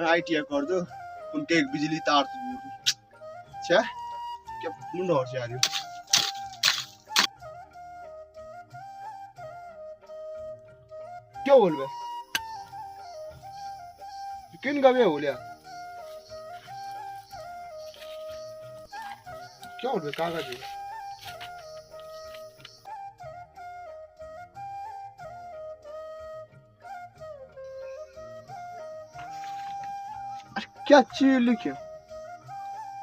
ITI कर दो उनके एक बिजली तार तो दूर क्या मुंडा और से आ रही क्या बोल बे किन का भी बोलिया क्या बोल बे कागज क्या चीज लिखे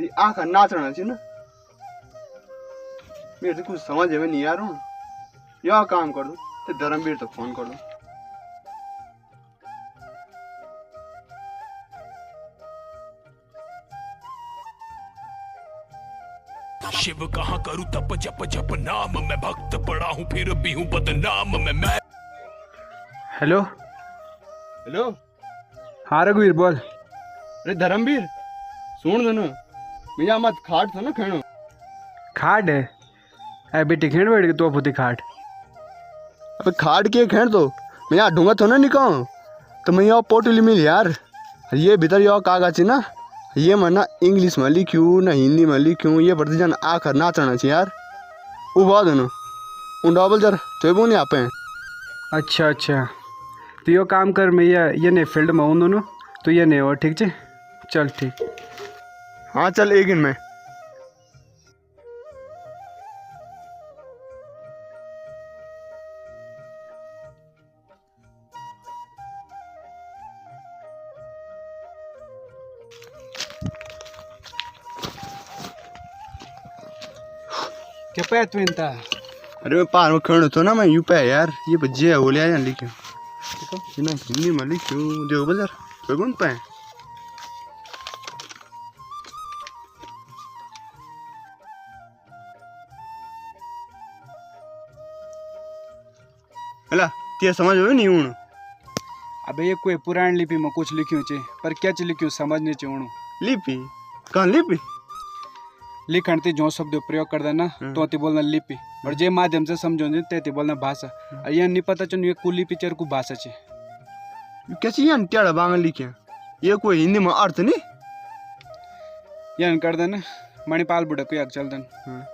ये आँखा नाचना चाहिए ना मेरे तो कुछ समझ में नहीं आ रहा यह काम कर दो तो धर्मवीर तो फोन कर दो शिव कहाँ करूँ तप जप जप नाम मैं भक्त पड़ा हूँ फिर भी हूँ बदनाम मैं। हेलो हेलो हाँ रघुवीर बोल। अरे धर्मवीर सुन देना भैया मत खाट था ना खेणो खाट है अरे बेटी खेण बैठ के तो फुती खाट अबे खाट के खेण तो मैं यहाँ ढूंगा तो ना निकाल तो मैं यहाँ पोटली मिल यार ये भीतर यहाँ कागज है ना ये मना इंग्लिश में लिखूँ ना हिंदी में लिखूँ ये पढ़ते जाना आखिर नाचना चाहिए यार वो बहुत है ना उन डबल जर तो वो नहीं आप अच्छा अच्छा तो यो काम कर मैं ये नहीं फील्ड में हूँ दोनों तो ये नहीं हो ठीक है चल ठीक हाँ चल एक दिन में क्या पे तू इंता अरे मैं पार में खेल तो ना मैं यू पे यार ये बच्चे हो लिया लिखे ना हिंदी में लिखूँ देखो बजर कोई कौन पे हेला ते समझ में नहीं हूँ अबे ये कोई पुरानी लिपि में कुछ लिखियो छे पर क्या च लिखियो समझ नहीं चाहूँ लिपि कहाँ लिपि लिखण ते जो शब्द प्रयोग कर देना तो ते बोलना लिपि और जे माध्यम से समझो ते बोलना भाषा और ये नहीं पता चल ये कुल लिपि चर को भाषा छे कैसे ये टेढ़ा बांग लिखे ये कोई हिंदी में अर्थ नहीं ये कर देना मणिपाल बुढ़ा को चल देन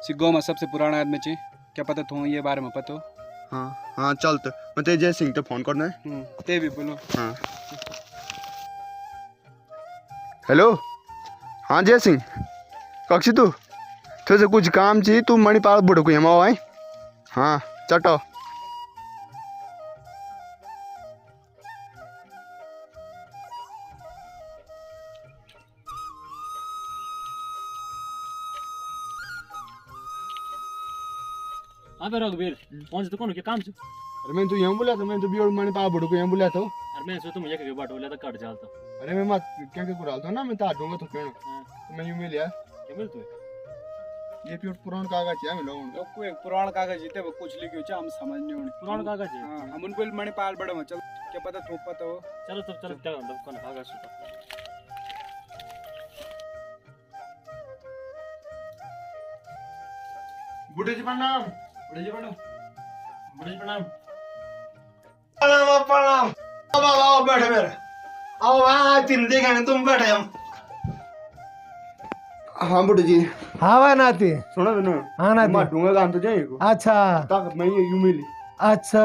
सिग्गो में सबसे पुराना आदमी छे क्या पता तो ये बारे में पता हो हाँ हाँ चल तो मैं तेरे जय सिंह तो फोन करना है ते भी बोलो हाँ हेलो हाँ जय सिंह कक्षी तू तुझे कुछ काम चाहिए तू मणिपाल बुढ़ो को यहाँ आए हाँ चटो हाँ रघुवीर कौन से कौन क्या काम से अरे मैं तो यहाँ बोला था मैं तो भी मणिपाल बुढ़ो को यहाँ बोला था अरे मैं सोचता मुझे के बाट बोला था कट जालता अरे मैं मत क्या क्या कुराल था ना मैं तार दूंगा तो क्यों तो मैं यूं मिल यार क्या मिल तू ये प्योर पुराना कागज है मैं लोगों को एक पुराना कागज जीते वो कुछ लिखियो छे हम समझ नहीं होनी पुराना कागज है हां हम उनको मणिपाल बड़ा में चल क्या पता तो पता हो चलो तब चल क्या कौन कागज सुता बुढ़े जी प्रणाम बुढ़े जी प्रणाम बुढ़े जी प्रणाम प्रणाम प्रणाम अब आओ बैठे मेरे आओ वहाँ तीन देखेंगे तुम बैठे हम हाँ बुढ़े जी हाँ भाई नाती सुनो सुनो हाँ नाती मैं ढूंगा काम तो जाइए को अच्छा तक मैं ये यूं मिली अच्छा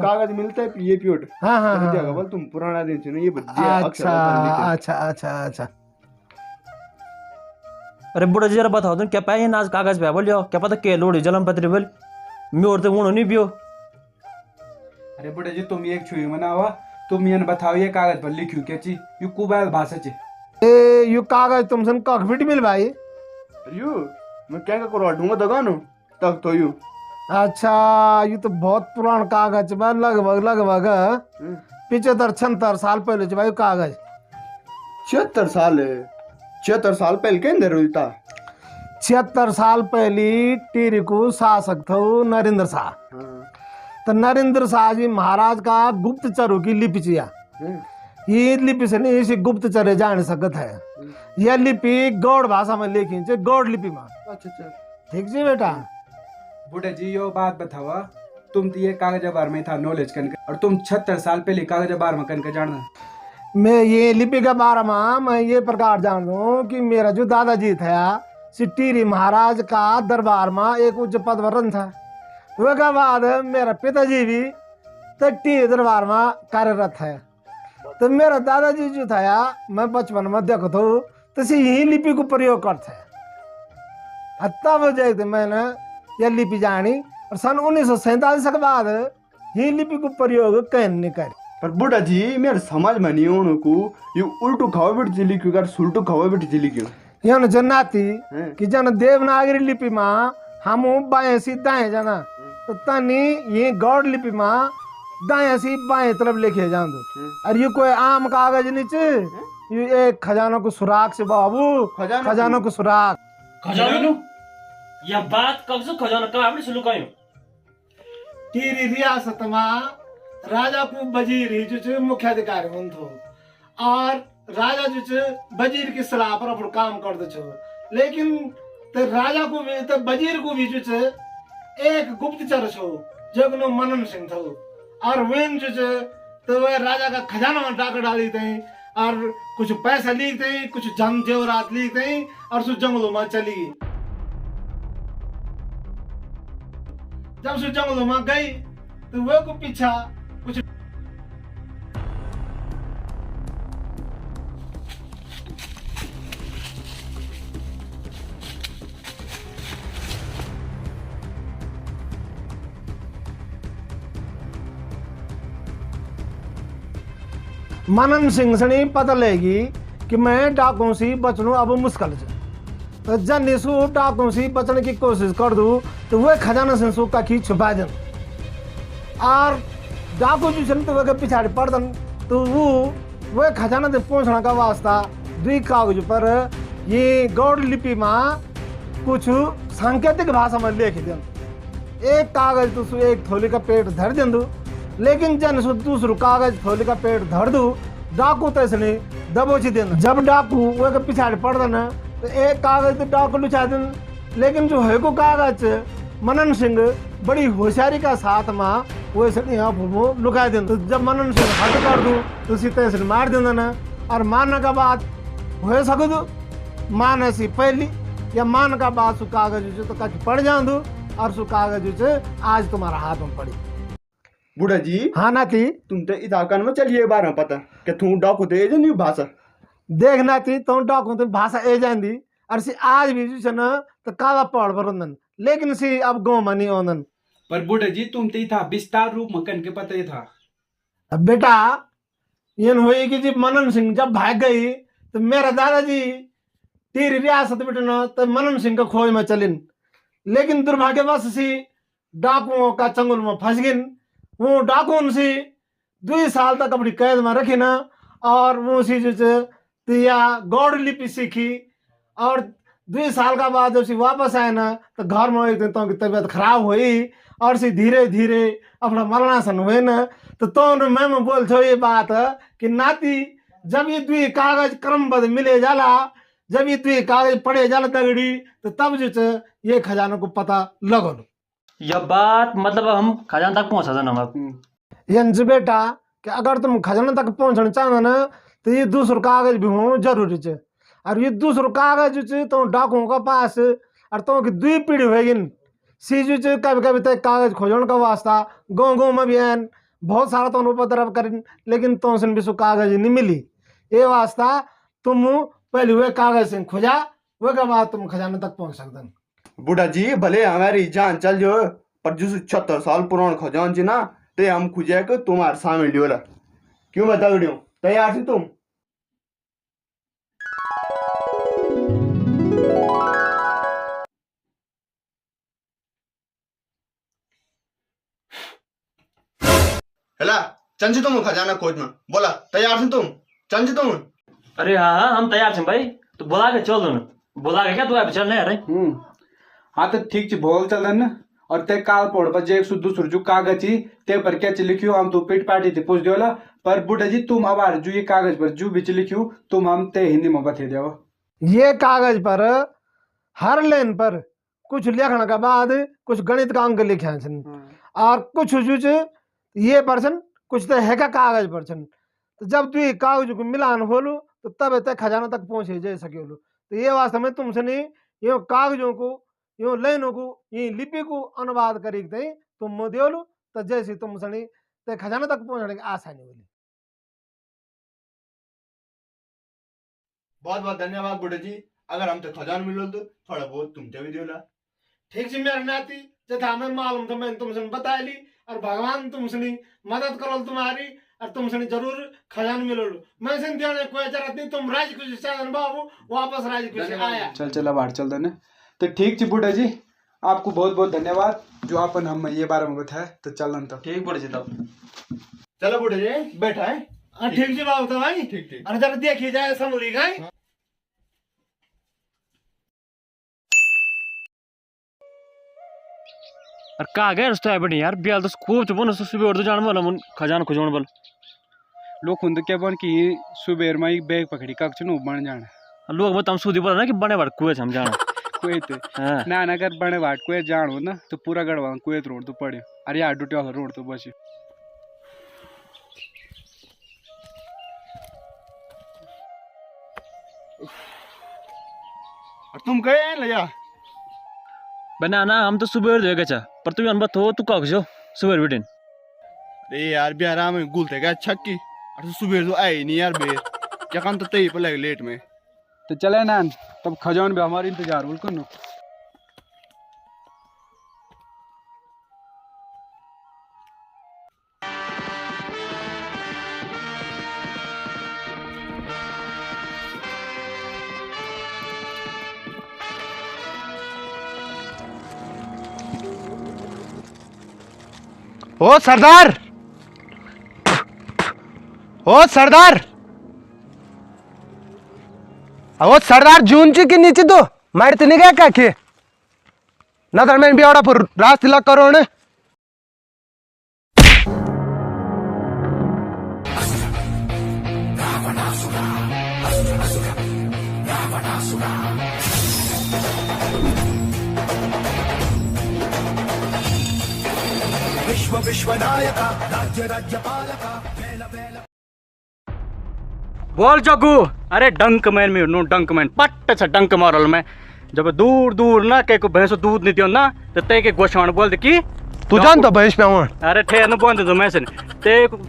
कागज मिलता है ये प्योर हाँ हाँ तो हाँ बोल तुम पुराना दिन से ये बच्चे अच्छा अच्छा अच्छा अच्छा अरे बुढ़ा जी जरा बताओ तुम क्या पाए नाज कागज पे बोलियो क्या पता के लोड़ी जलम पत्री बोल मैं और तो उन्होंने नहीं बियो अरे बुढ़े जी तुम एक छुई मनावा तुम ये बताओ ये कागज पर लिखियो क्या ची ये कुबाल भाषा ची ए यू कागज तुमसन कॉकपिट मिल भाई यू मैं क्या करो ढूंगा दगानो तक तो यू अच्छा ये तो बहुत पुराना कागज बा लगभग लगभग 75-76 साल पहले जो भाई कागज 76 साल पहले के अंदर हुई था 76 साल पहले टीरी को शासक था नरेंद्र शाह तो नरेंद्र शाह जी महाराज का गुप्तचरों की लिपि चिया। ये लिपि से नहीं इसी गुप्तचर जान सकत है। यह लिपि गौड़ भाषा में लिखी है, गौड़ लिपि में। अच्छा ठीक जी बेटा। बूढ़ा जी यो बात बतावा, तुम तो ये कागज बार में था नॉलेज करने और तुम 76 साल पहले कागज बार में करके जानना। मैं ये लिपि के बारे में मैं ये प्रकार जान दूं कि मेरा जो दादाजी था टिहरी महाराज का दरबार में एक उच्च पद वरण था। उसके बाद मेरा पिताजी भी टिहरी दरबार में कार्यरत है। तो मेरा दादाजी जो था मैं बचपन में देखो तो यही लिपि को प्रयोग करते हैं। तब जाके मैंने यह लिपि जानी और सन 1947 के बाद यही लिपि को प्रयोग कहीं नहीं करी। पर बुढ़ा जी मेरे समझ में नहीं उनको ये उल्टू खाओ बेट जिली क्यों कर सुल्टू खाओ बेट जिली क्यों यन जन्नाती कि जन देवनागरी लिपि में हम बाएं से दाएं जाना तो तनी ये गौड़ लिपि में दाएं से बाएं तरफ लिखे जान दो। और ये कोई आम कागज नीचे ये एक खजाना को सुराख से बाबू खजाना को सुराख। खजानो यह बात कब से खजाना कब आपने शुरू करी? टिहरी रियासत में राजा को वजीर ही जो मुख्याधिकारी हुन थो और राजा जो वजीर की सलाह पर अपन काम कर दे छो। लेकिन तो राजा को भी तो वजीर को भी जो एक गुप्तचर छो जगनो मनन सिंह थो और वेन जो तो वह राजा का खजाना में डाक डाली थे और कुछ पैसा लीक थे कुछ जंग जेवरात लीक थे और सु जंगलों में चली गई। जब सु जंगलों में गई तो वह को पीछा कुछ मनन सिंह से पता लेगी कि मैं डाकों से बचनू अब मुश्किल है। तो जन सु डाकों से बचने की कोशिश कर दूं तो वह खजाना से सु का की छुपा दें और डाकू जो तो वह पिछाड़ी पड़ दन तो वह खजाना से पहुंचने का वास्ता दुई कागज पर ये गौड़ लिपि में कुछ सांकेतिक भाषा में लिख दें। एक कागज तो एक थोली का पेट धर दें दो लेकिन जन सु दूसरो कागज थोली का पेट धर दू डाकू तो इसने दबोची देना। जब डाकू वह पिछाड़ी पड़ देना तो एक कागज तो डाकू लुचा देना लेकिन जो है को कागज मनन सिंह बड़ी होशियारी का साथ में वो यहाँ वो लुका देना। तो जब मनन सिंह हट कर दू तो सीते से मार देना ना और मारने का बाद हो सको दो मारने से पहली या मान का बाद सु कागज जो तो कच पड़ जाऊँ दो और सु कागज जो आज तुम्हारा हाथ में पड़ी। बुढ़ा जी हाँ नाती तुम तो इलाकन में चलिए बार में पता कि तू डाकू दे नहीं भाषा देख नाती तुम डाकू तो भाषा ए जाती और सी आज भी जो ना तो काला पड़ पर लेकिन सी अब गाँव में नहीं आनंद। पर बूढ़ा जी तुम तो था विस्तार रूप में कन के पता ही था। अब बेटा ये हुई कि जब मनन सिंह जब भाग गई तो मेरा दादाजी टिहरी रियासत में तो मनन सिंह का खोज में चलिन लेकिन दुर्भाग्यवश सी डाकुओं का चंगुल में फंस गिन। वो डाकुओं से 2 साल तक अपनी कैद में रखी ना और वो सी जो तिया गौड़ लिपि सीखी और 2 साल का बाद जब सी वापस आए ना तो घर में एक दिन तो की तबीयत खराब हुई और सी धीरे धीरे अपना मरणासन हुए ना तो मैं बोल छो ये बात कि नाती जब ये 2 कागज क्रमबद्ध मिले जाला जब ये 2 कागज पड़े जाला तगड़ी तो तब जो ये खजाना को पता लगो। यह बात मतलब हम खजाना तक पहुंचा देना हम यंज बेटा कि अगर तुम खजाना तक पहुंचना चाहो ना तो ये दूसरा कागज भी हो जरूरी है और ये दूसरा कागज जो तो डाकुओं का पास और तो की 2 पीढ़ी होगी सी जो कभी कभी तो कागज खोजने का वास्ता गाँव में भी आन बहुत सारा तो उपद्रव कर लेकिन तो से भी कागज नहीं मिली ये वास्ता तुम पहले हुए कागज से खोजा वो के बाद तुम खजाना तक पहुंच सकते। बुढ़ा जी भले हमारी जान चल जो पर जो 76 साल पुराना खजान जी ना ते हम खुजे के तुम्हारे सामने लियोला क्यों बता रही हूँ तैयार थी तुम? हेला चंजी तुम खजाना खोज में बोला तैयार थी तुम चंजी तुम? अरे हाँ हम तैयार थे भाई तो बुला के चल दो ना बुला के क्या तू अभी चलने यार। हाँ तो ठीक बोल चल ना और ते काल पोड़ पर जे दूसर जो कागज ही ते पर क्या लिखियो हम तो पिट पार्टी थी पूछ दियोला पर बुढ़ा जी तुम अब जो ये कागज पर जो भी लिखियो तुम हम ते हिंदी में बता दो। ये कागज पर हर लाइन पर कुछ लिखने के बाद कुछ गणित का अंक लिखे हैं और कुछ जो ये पर्सन कुछ तो है का कागज पर छन। तो जब तू ये कागज को मिलान होलू तो तब तक खजाना तक पहुंचे जा सकेलू। तो ये वास्तव में तुमसे नहीं यो कागजों को यो लाइनों को ये लिपि को अनुवाद करी तुम देलू तो जैसे तुम सनी ते खजाना तक पहुंचने की आसानी होली। बहुत बहुत धन्यवाद बुढ़े जी। अगर हम तो खजान मिलो तो थोड़ा बहुत तुमसे भी दियोला। ठीक से मेरे नाती जथा हमें मालूम था मैंने तुमसे बता ली और भगवान तुमसे मदद करो तुम्हारी और तुमसे जरूर खजान मिलो। मैं से देने कोई जरूरत नहीं तुम राज खुशी साधन बाबू वापस राज खुशी आया। चल अब हाट चल देने तो ठीक थी बुढ़ा जी आपको बहुत बहुत धन्यवाद जो आपन हम ये बारे में बताया। तो चलन तो ठीक बुढ़े जी तब चलो बुढ़े जी बैठा है। ठीक जी बाबू तो भाई ठीक ठीक। अरे जरा देखिए जाए समूरी का और कहा गया रस्ता है बड़ी यार बियाल तो खूब चुपन सुबह और तो जान वाला मन खजान खुजोन बल लोग खुद क्या बन कि सुबेर में एक बैग पकड़ी कक्ष नु बन जाना लोग बताओ सूदी बोल ना कि बने बार कुएं हम जाना कोई थे ना अगर बने बाट कोई जान हो ना तो पूरा गढ़वा कोई रोड तो पड़े अरे यार डूटे वाला रोड तो बस तुम गए लया बना ना हम तो सुबह देगा चा पर तू अनबत हो तू कह जो सुबह बिटिन अरे यार भी आराम में गुलते का छक्की और सुबह तो आए नहीं यार बेर क्या काम तो तई पर लगे लेट में तो चले ना तब खजान भी हमारे इंतजार बोल कर ओ सरदार ओ सरदार ओ सरदार जून के नीचे तो मारते नहीं गया क्या के ना तर मैं भी आवड़ा पर रास्ते लग करो ने बोल जग्गू अरे डंक मैन में नो डंक मैन पट्ट से डंक मारल मैं जब दूर दूर ना के को भैंसो दूध नहीं दियो ना तो ते के गोशान बोल दे कि तू जान तो भैंस पे हूं अरे ठे न बोल दे तो मैं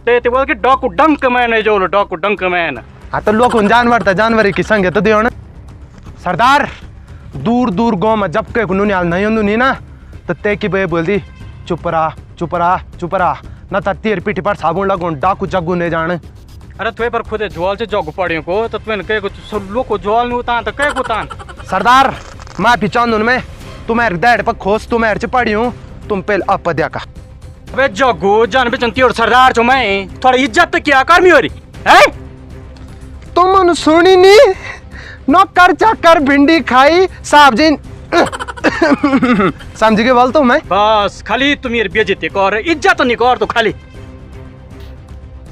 ते बोल के डॉकू डंक मैन है जो डॉकू डंक मैन हाँ तो लोग जानवर था जानवर की संग तो दियो ना सरदार दूर दूर गांव में जब के नुनी हाल नहीं होंदू नहीं ना तो ते की बे बोल दी चुप रहा चुप रहा चुप रहा ना तो तेर पीठी पर साबुन लगो डाकू जग्गू नहीं जाने अरे तुए पर खुद ज्वाल से जग पड़े को तो तुम कह सब लोग को ज्वाल नहीं उतान तो कह उतान सरदार माफी चाहूँ मैं तुम्हारे डैड पर खोस तुम्हारे से पड़ी हूँ तुम पे अब पद्या का अबे जग्गू जान बेचंती और सरदार जो मैं थोड़ा इज्जत क्या कर्मी हो रही है तुम सुनी नहीं नौकर चाकर भिंडी खाई साहब जी समझ के बोल तो मैं बस खाली तुम ये बेइज्जती कर इज्जत नहीं कर तो खाली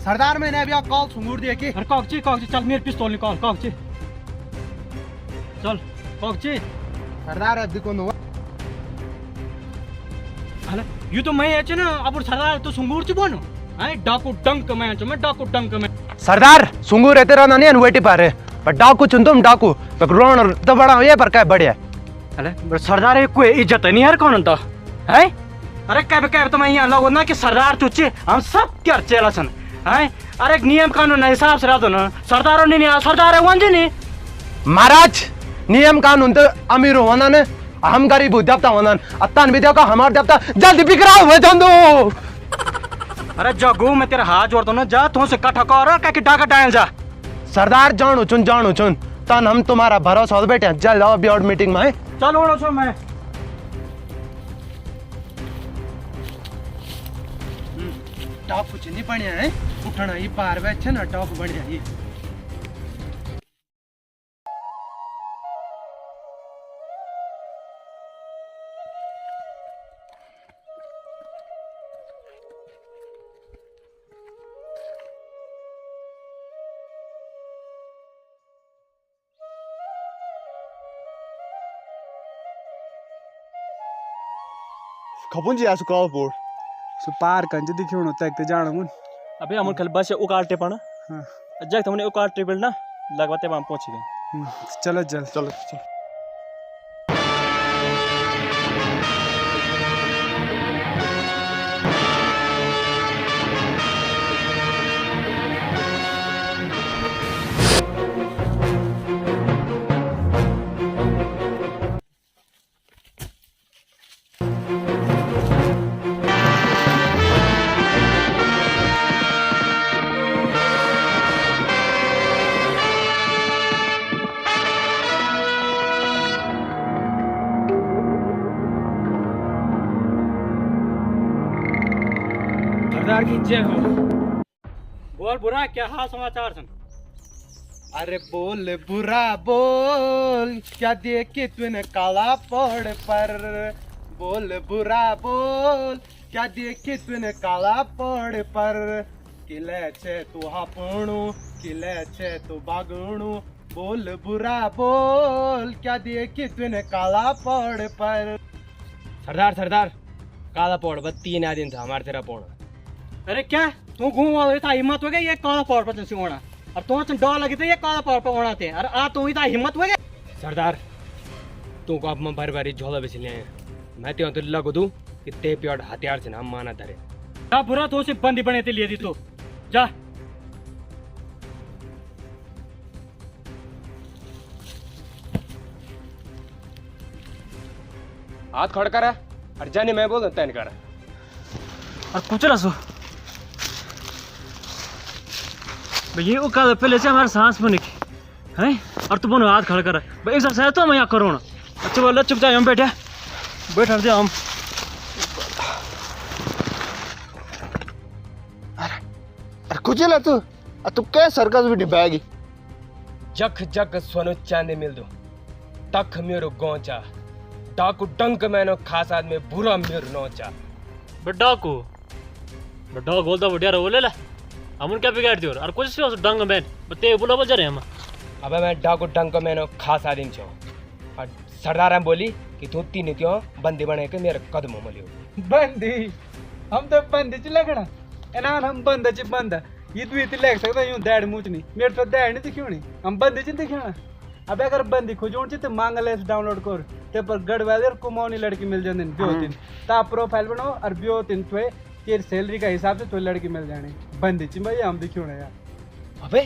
सरदार मैंने अभी कॉल सुंगूर दिया कि कागजी चल मेरे पिस्तौल निकाल कागजी चल कागजी सरदार अभी कौन हुआ अरे ये तो मैं है ना अब सरदार तो सुंगूर ची बोनो है डाकू डंक मैं जो मैं डाकू डंक मैं सरदार सुंगूर रहते रहना नहीं अनवेटी पा रहे पर डाकू चुन तुम डाकू पर रोन तो बड़ा ये पर क्या बढ़िया अरे सरदार एक कोई इज्जत नहीं यार कौन तो है अरे कह तो मैं यहाँ लोगों ना कि सरदार तुझे हम सब क्या चेला सन है अरे एक नियम कानून हिसाब से रह दो ना सरदारों ने नहीं सरदार है वन जी नहीं महाराज नियम कानून तो अमीर होना ने हम गरीब देवता होना अत्तान भी का हमार देवता जल्दी बिकराओ हुए जान दो अरे जग्गू मैं तेरा हाथ जोड़ता ना जा तुम से कट्ठा कर क्या डाका डायल जा सरदार जानो चुन तन हम तुम्हारा भरोसा हो बैठे जल्द आओ बोर्ड मीटिंग में चलो छो मैं टॉप कुछ नहीं बढ़िया है उठना ही पार में अच्छा ना टॉप बढ़िया ही खपुन जी आसु काव पोट सो पार कंज दिखियोणो तक ते जाणो मुन अबे हम खाली बस उकाटे पण हाँ जग तुमने उकाटे बिल ना लगवाते हम पहुंच गए चलो चल चलो सरदार की जय हो। बोल बुरा क्या हाल समाचार सन? अरे बोल बुरा बोल क्या देखे तूने काला पहाड़ पर बोल बुरा बोल क्या देखे तूने काला पहाड़ पर किले छे तू हापणू किले छे तू बागणू बोल बुरा बोल क्या देखे तूने काला पहाड़ पर सरदार सरदार काला पौड़ बस 3 दिन था हमारे तेरा पौड़। अरे क्या तू घूम इतना हिम्मत हो गई ये काला पौड़ पर तुमसे होना और तुम तो डर लगी थी ये काला पौड़ पर होना थे अरे आ तू इतना हिम्मत हो गई सरदार तू को अब मैं बार बार झोला बेच लिया मैं तो लगू दूं कि ते प्योर हथियार से ना माना धरे जा बुरा तो उसे बंदी बने थे लिए थी तू जा हाथ खड़ कर और जाने मैं बोल तैन कर और कुछ ना सो ये उकाल पहले से हमारे सांस में निकी हैं और तू बोलो हाथ खड़ा कर भाई एक्सरसाइज तो मैं यहाँ करो ना अच्छा बोला चुपचाप हम बैठे बैठ हट हम अरे कुछ ला तू क्या सर्कस भी डिबाएगी जख जख सोनो चांदी मिल दो तख मेरो गोचा डाकू डंक मैनो खास आदमी बुरा मेरो नोचा बड्डा को बड्डा बोलता बढ़िया रहो ले ला हम क्या बिगाड़ दियो और कुछ से डंग मैन बते बोला बोल जा रहे हम अबे मैं डाकू डंक मैनो खास आदमी छो और सरदार हम बोली कि तू तीन क्यों बंदी बने के मेरे कदमों में लियो बंदी हम तो बंदी च लगना एना हम बंदा च बंदा ये तू इतनी लग सकता यूं दैड मूचनी मेरे तो दैड नहीं दिखियोनी हम बंदी च दिखियोना अब अगर बंदी खोजोण च तो मांगलेस डाउनलोड कर ते पर गढ़वाले और कुमाऊनी लड़की मिल जाने ब्यो तीन ता प्रोफाइल बनाओ और ब्यो तीन तो तेरी सैलरी का हिसाब से तो लड़की मिल जाने बंदी च भाई हम दिखियोना यार अबे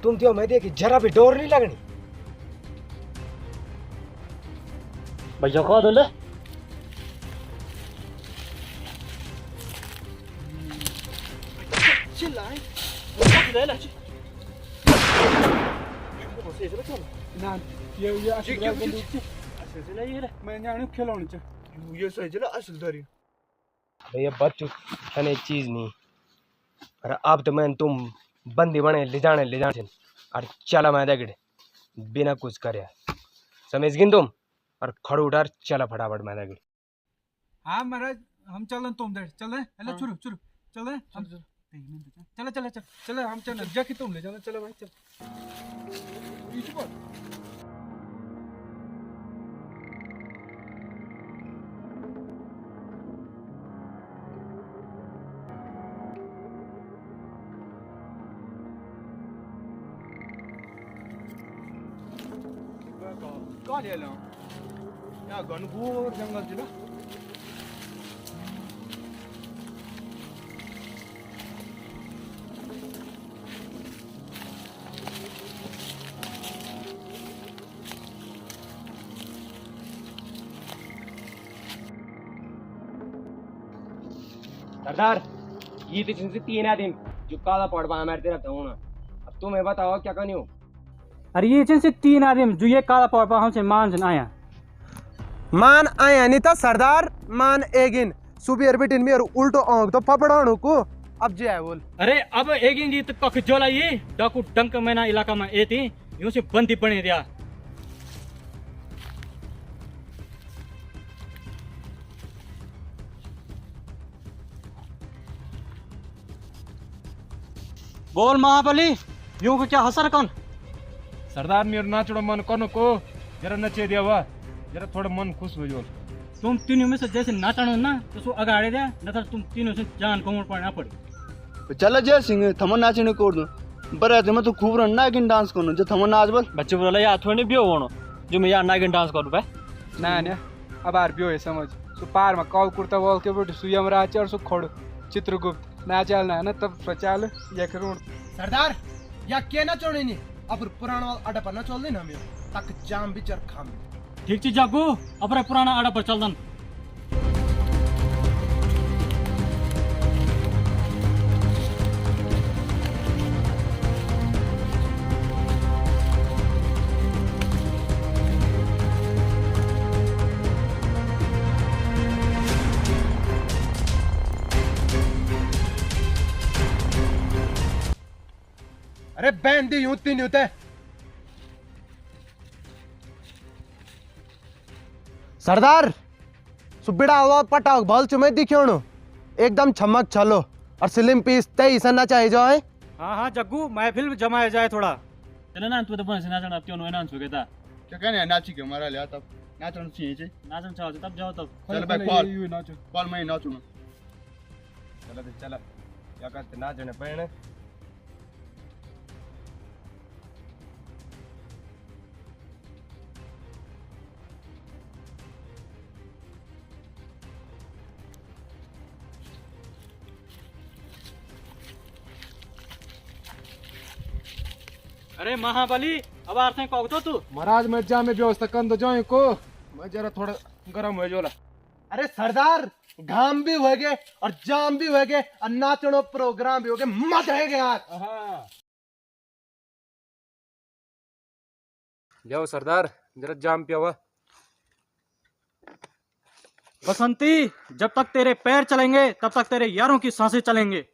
तुम तो मैं देखी जरा भी डोर नहीं लगनी भैया कहा दो ले चिल्लाए ले ना ये असल मैं जाने खिलौने च ये सही चला असल धरी भैया बच्चों तने चीज नहीं अरे अब तो मैं तुम बंदी बने ले जाने और चला मैं दगड़े बिना कुछ करे समझ गिन तुम और खड़ो उठार चला फटाफट मैं दगड़े हाँ महाराज हम चलन तुम दे चल रहे हेलो चुरू चुरू चल रहे हम चलो चलो चल चलो हम चल जाके तुम ले चलो चलो भाई चल कहाँ ले लो यहाँ घनघोर जंगल जिला सरदार ये तो जिनसे 3 दिन जो काला पड़वा हमारे तेरा तो होना अब तुम्हें बताओ क्या करनी हो अरे ये जिनसे 3 आदमी जो ये काला पड़वा हमसे मान आया मान आया नहीं था सरदार मान एगिन सुबह बिटिन में उल्टो आंख तो पपड़ाणु को अब जे है बोल अरे अब एक जी तो कख जोला ये डाकू डंक मैना इलाका में ए थी यूं से बंदी बने दिया बोल महाबली यूं को क्या हसर कौन सरदार मेरो नाचड़ो मन कनो को जरा नचे दिया हुआ जरा थोड़ा मन खुश हो जो तुम तीनों में से जैसे नाचणो ना तो सो अगाड़े दे न तो तुम तीनों से जान कमर पड़ना पड़े। चल जय सिंह थमन नाचने कोड दो बरे तुम तो खूब रन नागिन डांस करनो जो थमन नाच बोल बच्चे बोला यार थोड़ी भी होनो जो मैं यार नागिन डांस करूँ भाई ना ना अब आर भी हो समझ सो पार में काउ कुर्ता वॉल के बोट सुयम राज और सो खोड़ चित्रगुप्त ना चल ना ना तब सचाल या करूँ सरदार या के ना चोड़े नहीं अब पुराना वाला अड्डा पर ना चल देना हमें तक जाम भी चर खाम। ठीक चीज जागू अपने पुराना आड़ा पर चल दन। अरे बैन दी यूं तीन यूं सरदार सुबिड़ा हुआ पटाख भल चुमे दिखियोणु एकदम छमक छलो और सिलिम पीस तई सन्ना चाहिए जाए। हाँ हाँ जग्गू महफिल जमाया जाए थोड़ा। चले ना तू तो बन से नाचण अब क्यों नो नाच हो गया क्या कहने नाची के हमारा लिया तब नाचन चाहिए नाचण चाहो तब जाओ तब। चल भाई कॉल मैं नाचूंगा चला या करते नाचने पड़े। अरे महाबली अब आरते कहो तो तू महाराज मैं जा में व्यवस्था कर दो जाए को मैं जरा थोड़ा गर्म हो जोला। अरे सरदार घाम भी हो गए और जाम भी हो गए और नाचनो प्रोग्राम भी हो गए मजा है यार। जाओ सरदार जरा जाम पिया हुआ। बसंती जब तक तेरे पैर चलेंगे तब तक तेरे यारों की सांसें चलेंगे।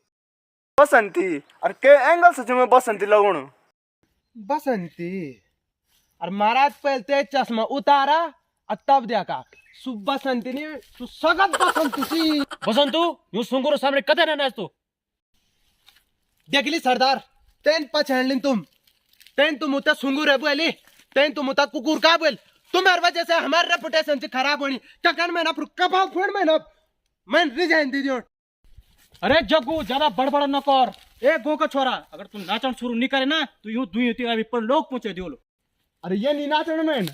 बसंती और के एंगल से जो मैं बसंती लगूं बसंती और महाराज पहले चश्मा उतारा और तब देखा बसंती नहीं तू सगत बसंती सी। बसंतु यूं सुंगुर सामने कदे ना नाच तू देख ली सरदार तेन पहचान ली तुम उतना सुंगुर है बोली तुम उतना कुकुर का बोल तुम्हारी वजह से हमारी रेपुटेशन से खराब होनी क्या मैं ना कबाब फोड़ मैं रिजाइन दी दियो। अरे जग्गू ज्यादा बड़बड़ न कर ए गो का छोरा अगर तू नाचन शुरू नहीं करे ना तो यूं दुई होती अभी पर लोग पूछे दियो लो। अरे ये नहीं नाचने में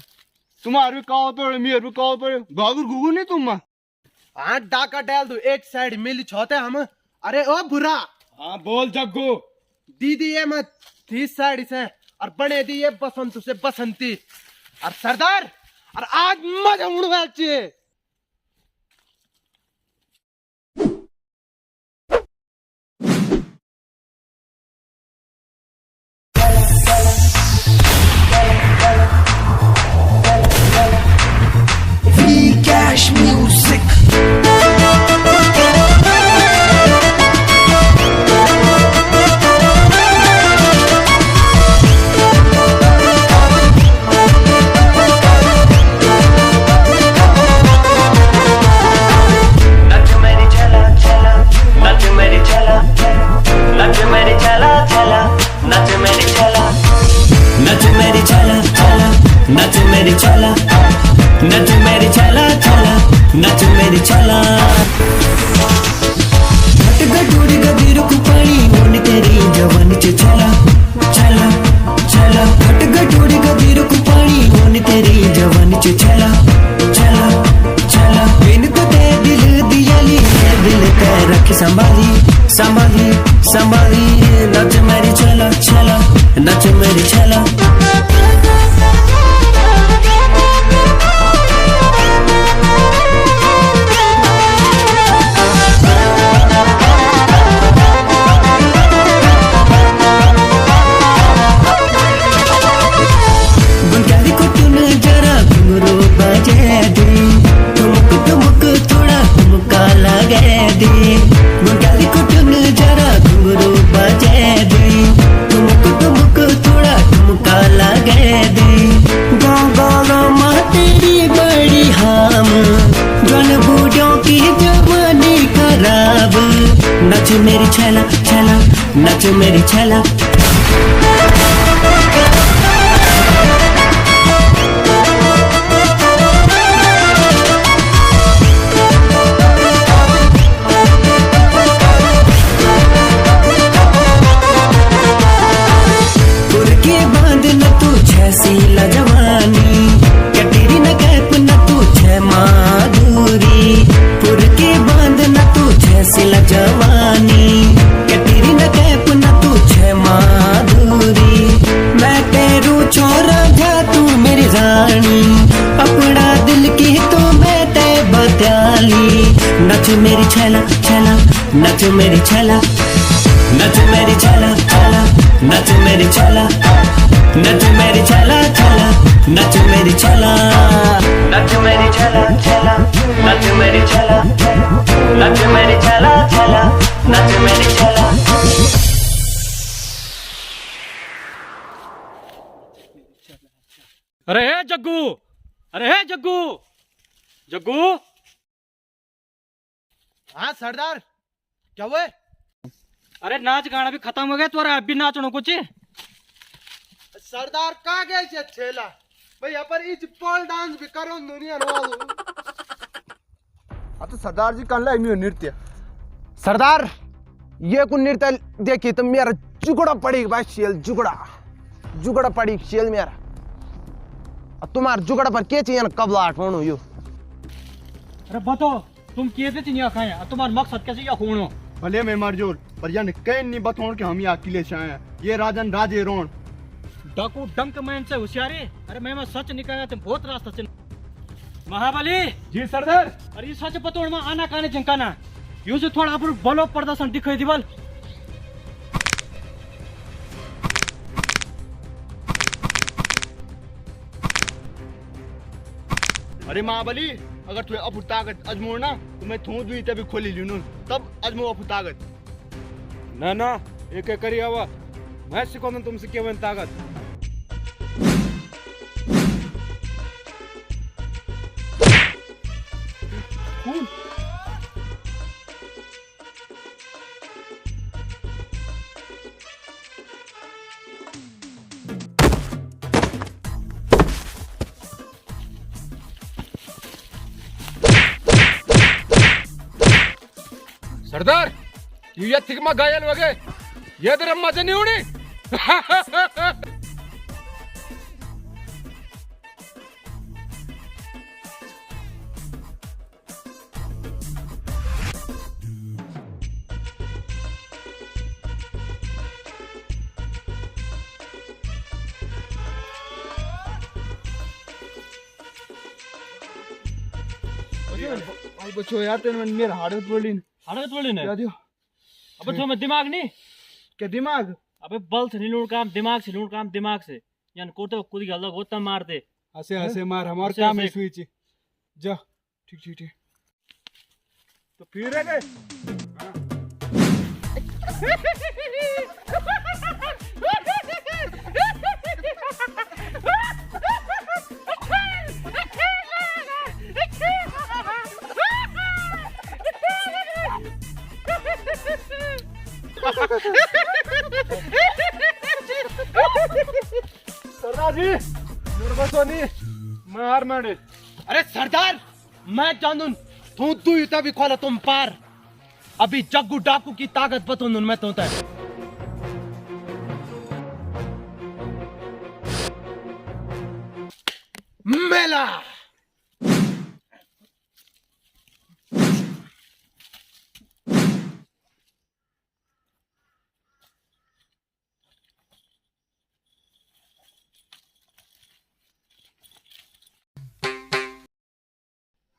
तुम्हारे भी कहो पड़े मेरे भी कहो पड़े गागुर गुगु नहीं तुम हाँ डाका डाल दो एक साइड मिली छोते हम। अरे ओ बुरा हाँ बोल जग्गू दीदी ये मत 30 साइड से और बने दी ये बसंत से बसंती और सरदार और आज मजा उड़वा चाहिए। Cash music. नाच मेरी चला गटोरी गबीर को पानी होने तेरी जवानी च चला चला चला गटोरी गबीर को पानी होने तेरी जवानी च चला चला चला बिन तो ते दिल दिया ली दिल ते रख संभाली संभाली संभाली नाच मेरी चला चला नाच मेरी चला नाच मेरी छैला छैला नाच मेरी छैला मेरी छैला छैला नाचो मेरी छैला नाचो मेरी छैला छैला नाचो मेरी छैला नाचो मेरी छैला छैला नाचो मेरी छैला नाचो मेरी छैला छैला नाचो मेरी छैला नाचो मेरी छैला छैला नाचो मेरी छैला। अरे हे जग्गू, अरे हे जग्गू, जग्गू। हाँ सरदार, क्या हुआ? अरे नाच गाना भी खत्म हो गया, तो अब भी नाचनो कुछ। सरदार कहाँ गए थे छेला? भाई यहाँ पर इच पॉल डांस भी करो दुनिया वालों। अब तो सरदार जी कल लाए नृत्य। सरदार ये कुछ नृत्य देखिए तो मेरा जुगड़ा पड़ी भाई, शेल जुगड़ा पड़ी शेल मेरा। अब तुम्हारे जुगड़ा पर क्या चाहिए ना कब लाट होनो यो? अरे बताओ तुम कैसे चिनिया खाए, अब तुम्हारा मकसद कैसे या खूनो? भले मैं मर जोर पर यान कहीं नहीं बताऊं कि हम यहाँ किले से आए हैं। ये राजन राजे रोन डाकू डंक मैन से होशियारी। अरे मैं सच निकाला तुम बहुत रास्ता चिन। महाबली जी सरदार। अरे ये सच बतौड़ में आना काने जिंकाना यूं से थोड़ा अपन बलो प्रदर्शन दिखाई दीवाल। अरे महाबली अगर तुम्हें अपु ताकत अजमो ना तो मैं थू दुई तभी खोली लूनू तब अजमो अपु ताकत। ना ना एक करी आवा मैं सिखाऊंगा तुमसे केवल ताकत। सरदार यू थिकमा घायल वगे ये तर मजा नहीं होनी। भाई बच्चों यार तेरे मेरा हार्ट बोली ना क्या दियो? अब तुम्हें दिमाग नहीं क्या दिमाग? अबे बल से नहीं लूट काम दिमाग से लूट काम दिमाग से यान कोटे खुद गल होता मार दे। हंसे हंसे मार हमारा हंसे काम है हंसे। स्विच जा ठीक ठीक ठीक तो फिर है सरदार जी बसोनी मार मारे। अरे सरदार मैं जानू तू तू ही तभी खोला तुम पार। अभी जग्गू डाकू की ताकत बतून मैं तो होता है। मेला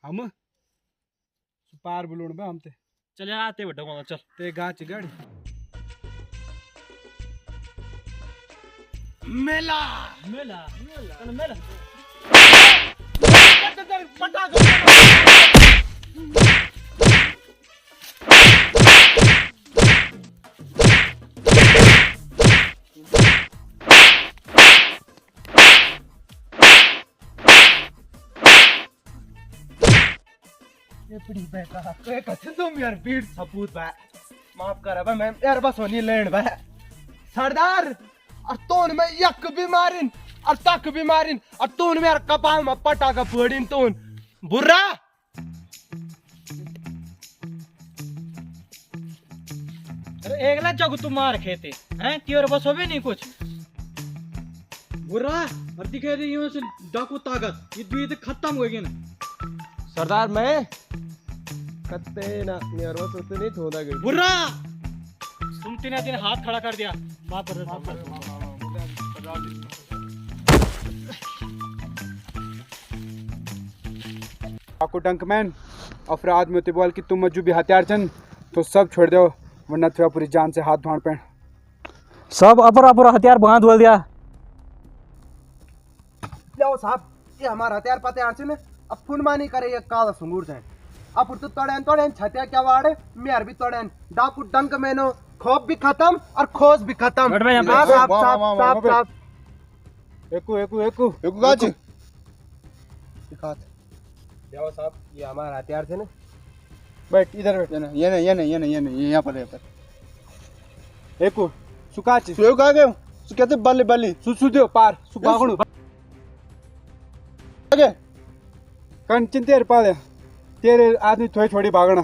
हम पार बुलूण बे हम ते चल यार आते बड़ा चल ते गाच गाड़ी मेला मेला मेला मेला तुम यार पीठ सपूत बा माफ कर बा मैं यार बस होनी लेन बा सरदार और तोन में यक भी मारिन और तक भी मारिन और तोन में यार कपाल में पटा का पड़िन तोन बुर्रा अरे एकला जग तुम मार खेते हैं तेरे बस हो भी नहीं कुछ बुरा और दिखे रही यूं से डाकू ताकत ये दुई तो खत्म हो गई ना सरदार मैं कत्ते ना मेरे बस उतने नहीं थोड़ा गई। बुरा तुम तीन दिन हाथ खड़ा कर दिया माफ कर आपको डंकमैन और फिर आदमी होते बोल कि तुम जो भी हथियार चन तो सब छोड़ दो वरना तुम्हें पूरी जान से हाथ धोण पैण। सब अपर अपर हथियार बांध बोल दिया। लो साहब ये हमारा हथियार पत्यार से ना अब फुनमानी करे ये काला सुंगूर जाए अब तो तोड़ेन छत्या क्या वाड़े मेर भी तोड़ेन डाकू डंक मेनो खोप भी खत्म और खोज भी खत्म। बैठ भाई यहाँ पे। हाँ, साहब साहब एकू एकू एकू एकू गाच दिखात जाओ साहब ये हमारा हथियार से ना बैठ इधर बैठ। ये यहाँ पर एकू सुकाची सुयो कहाँ गए सु कहते बल्ली बल्ली सुसुद्यो पार सुबागणु आगे कण चिंतेर पाले तेरे आदमी थोड़ी छोड़ी भागना।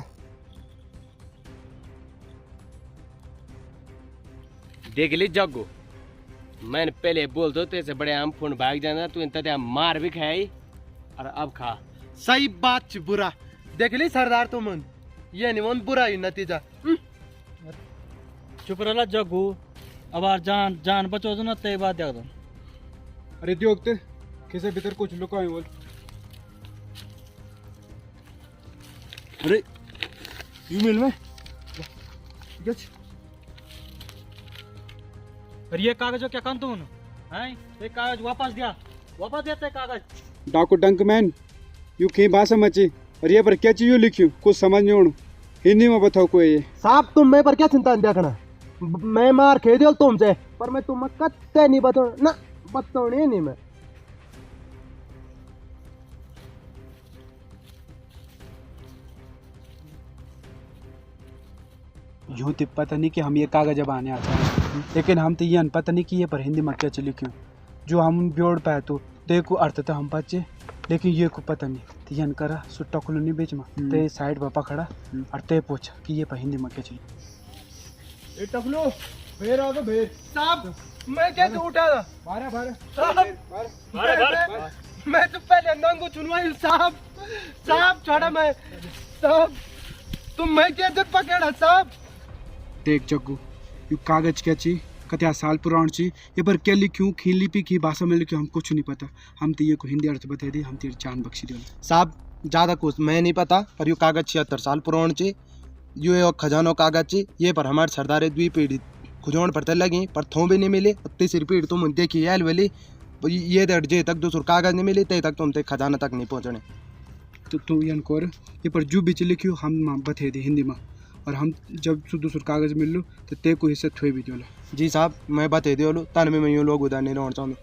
देख ली जग्गू मैंने पहले बोल दो तेरे से बड़े हम फोन भाग जाना तू इंतजार मार भी खाई और अब खा। सही बात बुरा देख ली सरदार तुम ये नहीं मन बुरा ही नतीजा। चुप रहा जग्गू अब यार जान जान बचो तो ना तय बात देख दो। अरे दियोगते किसे भीतर कुछ लुका है बोल। अरे यू मिल में अरे ये कागज क्या कान तुम हैं ये कागज वापस देते कागज। डाकू डंक मैन यू कहीं भाषा मची और ये पर क्या चीज लिखी कुछ समझ नहीं ओणु हिंदी में बताओ कोई ये। साहब तुम मैं पर क्या चिंता नहीं देखना मैं मार खे दियो तुमसे पर मैं तुम्हें कत्ते नहीं बताऊँ ना बताऊँ नहीं मैं। यूँ तो पता नहीं कि हम ये कागज अब आने आता है लेकिन हम तो ये पता नहीं कि ये पर हिंदी में क्या चली क्यों जो हम ब्योड़ पाए तो देखो अर्थ तो हम बच्चे लेकिन ये को पता नहीं तो ये करा सुट्टा खुलो नहीं बीच में ते साइड पापा खड़ा और ते पूछा कि ये पर हिंदी में क्या चली। ए टकलो भेर आ तो भेर साहब मैं कैसे उठा था बारे बारे साहब मैं तो पहले नंगू चुनवाई साहब छोड़ा मैं साहब तुम मैं क्या जब पकड़ा साहब। देख जग्गू यू कागज क्या ची कत्या साल पुराण ची ये पर क्या लिख्यूं खी लिपि की भाषा में लिख्यूं हम कुछ नहीं पता हम तो ये को हिंदी अर्थ बता दी हम तेरी जान बख्शी दे। साहब ज्यादा कुछ मैं नहीं पता पर यू कागज 76 साल पुराण ची यू एक खजानो कागज ची ये पर हमारे सरदारे द्वी पीढ़ी खुजोण पड़ते लगी पर थों भी नहीं मिले तीसरी पीढ़ी तुम देखी याल वाली ये जे तक दूसरा कागज नहीं मिली ते तक तुम ते खजाना तक नहीं पहुंचने। तो तू यन कोर ये पर जो भी लिख्यूं हम बता दी हिंदी में और हम जब दूसरा कागज मिल लो तो ते को हिस्सा थोड़ी भी दियो। जी साहब मैं बता दियो लो तन में मैं यूँ लोग उधर नहीं रहना चाहूँ।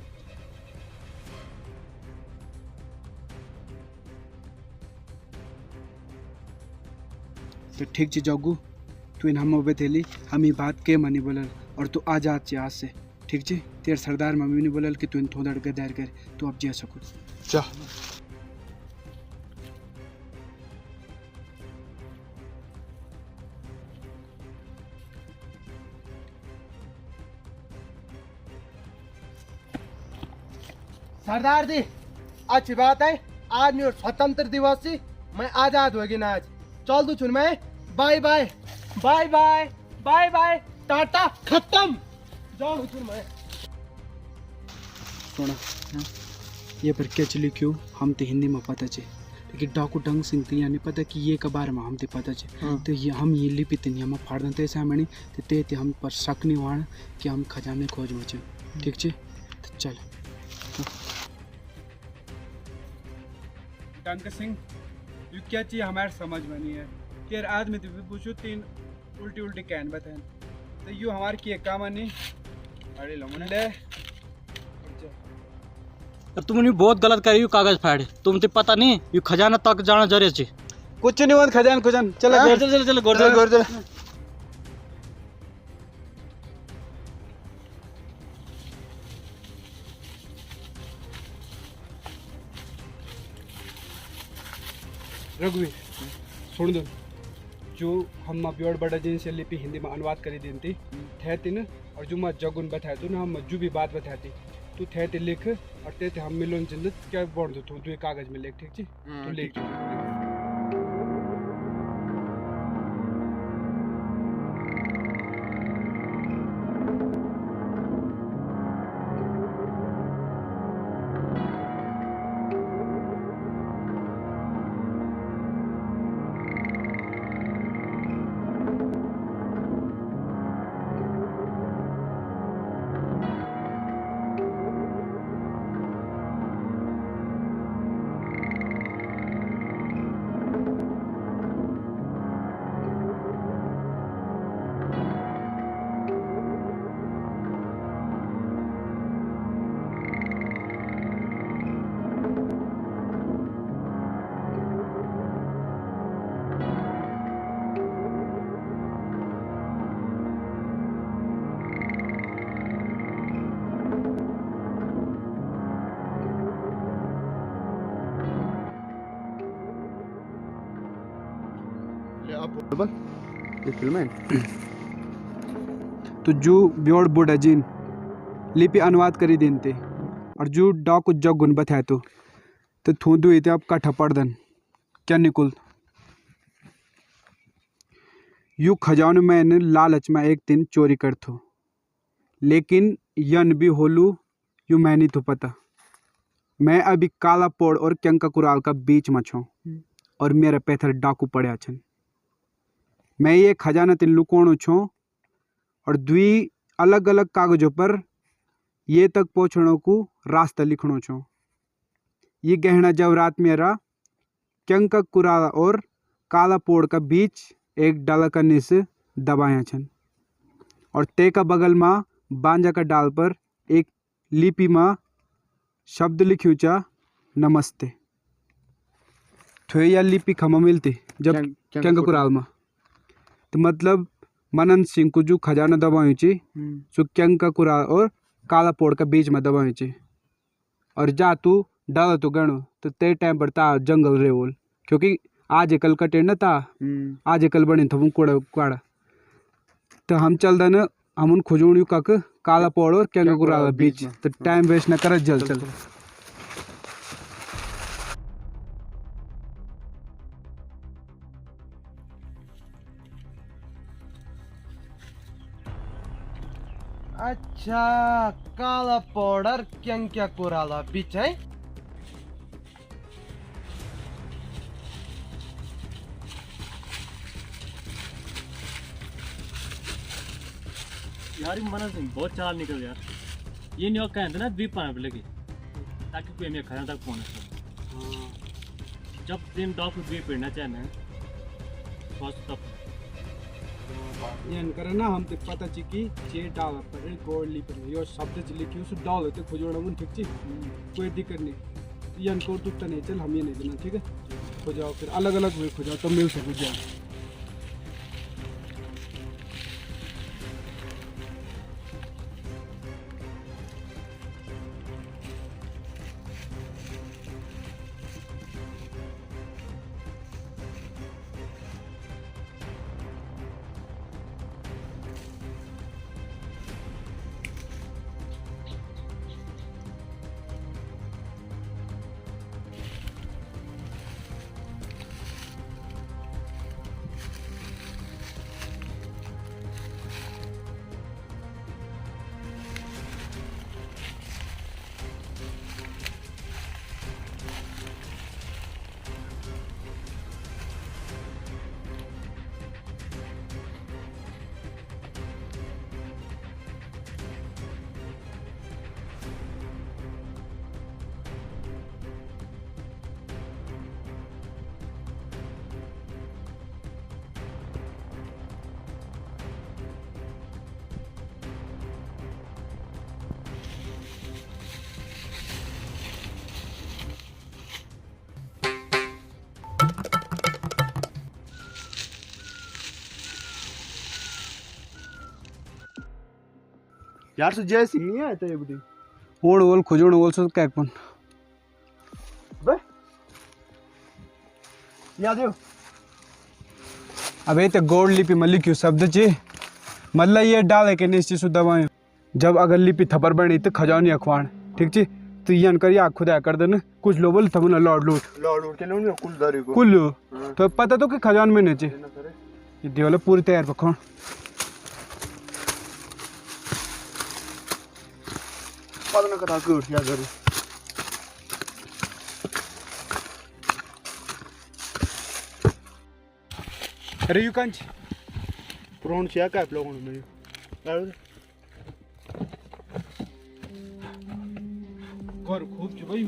तो ठीक ची जग्गू तू इन हम बतेली हम ये बात के मनी बोलल और तू आजाद ची आज से ठीक ची तेरे सरदार मम्मी ने बोलल कि तू इन थोड़ा गद्दार कर तू अब जा सको जा। सरदार जी अच्छी बात है आज मेरा स्वतंत्र दिवस थी मैं आजाद होगी ना आज चल दू चुन मैं bye bye bye bye bye bye टाटा खत्म जाओ चुन मैं। सुना ये पर क्या चली क्यों हम तो हिंदी में पता चे लेकिन डाकू डंग सिंह तो यानी पता कि ये के बारे में हम तो पता चे तो ये हम ये लिपि तो हम फाड़ दें तैसे हमें तो ते हम पर शक नहीं हुआ कि हम खजाने खोज में चे ठीक चे तो चल। डंक सिंह यू क्या चीज हमारे समझ में नहीं है कि आदमी तो पूछो तीन उल्टी उल्टी कैन बताएं तो यू हमारे की काम नहीं अरे ले तुमने बहुत गलत करी यू कागज फाड़े तुम तो पता नहीं यू खजाना तक जाना जरे चे कुछ नहीं हुआ खजान खुजान चलो चल गोर रघुवीर सुन दो जो हम ब्योड़ बड़ा जिन से लिपि हिंदी में अनुवाद करी दी थी थे तीन और जो मैं जगुन बताया तू ना हम जो भी बात बताती तू थे लिख और ते हम मिलोन जिंद क्या बोल दो तू कागज में लिख ठीक ची तू लिख। ये फिल्म है। तो जो ब्योड़ बुढ़ा जीन लिपि अनुवाद करी देते और जो डाकू जग गुन बताए तो थूदू इते अब कट्ठा पड़दन क्या निकुल यू खजान मैंने लालच में एक दिन चोरी कर थो लेकिन यन भी होलू यू मैं नहीं तो पता मैं अभी काला पोड़ और क्यंका कुराल का बीच में छूँ और मेरा पैथर डाकू पड़े छन मैं ये खजाना तीन लुकोणु छूँ और दुई अलग अलग कागजों पर ये तक पहुँचने को रास्ता लिखणो छूँ। ये गहना जवरात मेरा क्यंका कुराल और काला पोड़ का बीच एक डाला का निस दबाया छन और ते का बगल में बांजा का डाल पर एक लिपि में शब्द लिख्यू चा नमस्ते थे या लिपि खमा मिलती जब क्यंका कुराल में तो मतलब मनन सिंह को जो खजाना दबायु ची सो क्यंका कुराल और काला पोड़ का बीच में दबायु ची और जा तू डाला तो गणो तो ते टाइम पर ता जंगल रे बोल क्योंकि आज कल कटे न ता आज कल बने था कूड़ा काड़ा तो हम चल दन हम खोजूँ कक काला पोड़ और क्यंका कुराल बीच तो टाइम वेस्ट न कर जल चल अच्छा काला पाउडर क्या कुराला बीच है। यार मनन सिंह बहुत चाल निकल यार ये नहीं कहते ना द्वीप पाने पे लगी ताकि कोई मेरे खाना तक पहुँच जब दिन डॉक्टर द्वीप पढ़ना चाहे ना बस तब यन करे ना हम ते पता ची कि जे डाल पर गोड़ ली पर यो शब्द च लिखियो सो डाल ते खोजोड़ा mun ठीक ची कोई दिक्कत नहीं यन को टूटता नहीं चल हम ये नहीं देना ठीक है खोजाओ फिर अलग अलग वे खोजाओ तो मिल सके जाए यार सो जय सिंह नहीं आया था ये बुद्धि ओड़ ओल खोजोड़ ओल सो क्या कौन बे याद हो अबे ते गोड़ लिपि में लिखियो शब्द ची मतलब ये डाले के निश्चित सु दबाए जब अगर लिपि थपर बनी तो खजानी अखवाण ठीक ची तो यन कर या खुदा कर देना कुछ लोग बोल थमना लॉर्ड लूट के लोग कुल दारी को कुल तो पता तो कि खजान में नीचे ये देवला पूरी तैयार पकड़ पता ना कथा को उठ या करी अरे यू कांच प्रोन से क्या लोगों ने कर खूब ची भाई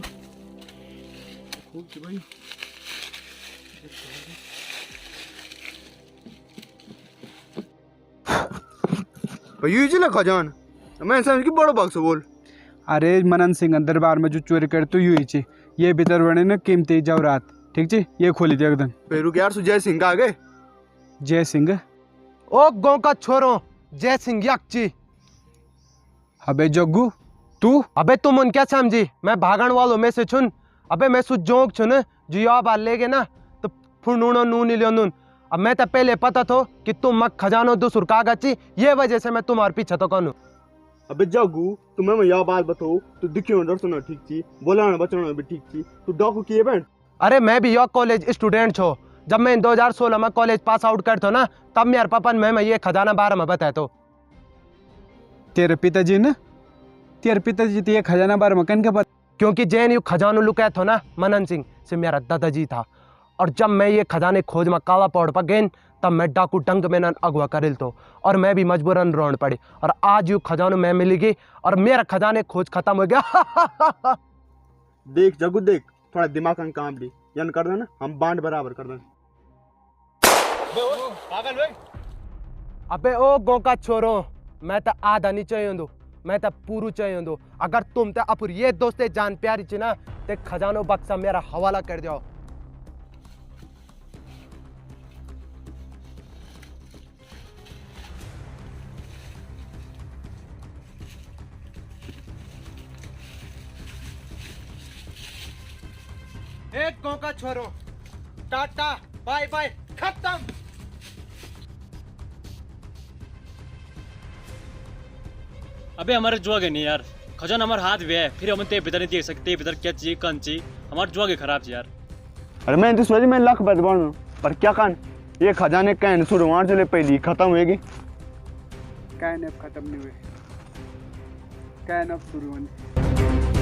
भाई जी ना खजान मैं समझ की बड़ो बाग से बोल अरे मनन सिंह दरबार में जो चोरी कर तो यू ही ची ये भीतर बने ना कीमती जवरात ठीक ची ये खोली थी एकदम पेरू के यार सु जय सिंह आ गए जय सिंह ओ गांव का छोरो जय सिंह यक्षी अबे जग्गू तू अबे तुम उन क्या समझी मैं भागण वालों में से छुन अबे मैं सु जोंक छुन जो या बाल ले गए ना तो फुनूनो नून लियोनुन अब मैं तो पहले पता था कि तुम मक खजानो दूसर कागची, ये वजह से मैं तुम्हारे पीछे तो कौन। अबे जग्गू तुम्हें मैं यह बात बताओ, तू दिखियो डर सुना ठीक थी, बोला बचना भी ठीक थी, तू डाकू किए बैंड। अरे मैं भी यो कॉलेज स्टूडेंट छो। जब मैं 2016 में कॉलेज पास आउट करता ना, तब मेरे पापा ने मैं ये खजाना बारे में बताया तो। तेरे पिताजी ने, तेरे पिताजी तो ये खजाना बार मकन के पता, क्योंकि जैन यू खजानो लुकाया था ना मनन सिंह से मेरा दादाजी था। और जब मैं ये खजाने खोज में काला पौड़ पर गए, तब मैं डाकू डंग में अगवा करिल तो, और मैं भी मजबूरन रोन पड़ी। और आज यू खजानो मैं मिलेगी और मेरा खजाने खोज खत्म हो गया। देख जग्गू देख, थोड़ा दिमाग का काम दी, यन कर देना हम बांट बराबर कर देना। अबे ओ गोका छोरो, मैं तो आधा नहीं चाहिए दो, मैं तो पूरू चाहिए दो। अगर तुम तो अपुर ये दोस्ते जान प्यारी ची ना, ते खजानो बक्सा मेरा हवाला कर जाओ। एक गोका छोरो, टाटा बाय बाय, खत्म। अबे हमारे जुआगे नहीं यार, खजाना हमारे हाथ में है, फिर हम ते भीतर नहीं देख सकते भीतर क्या चाहिए कौन चाहिए, हमारे जुआगे खराब है यार। अरे मैं तो सोच मैं लाख बात बोल, पर क्या कान ये खजाने कहन शुरुआत चले पहली खत्म होएगी। कैन अब खत्म नहीं हुए, कैन अब शुरू होने।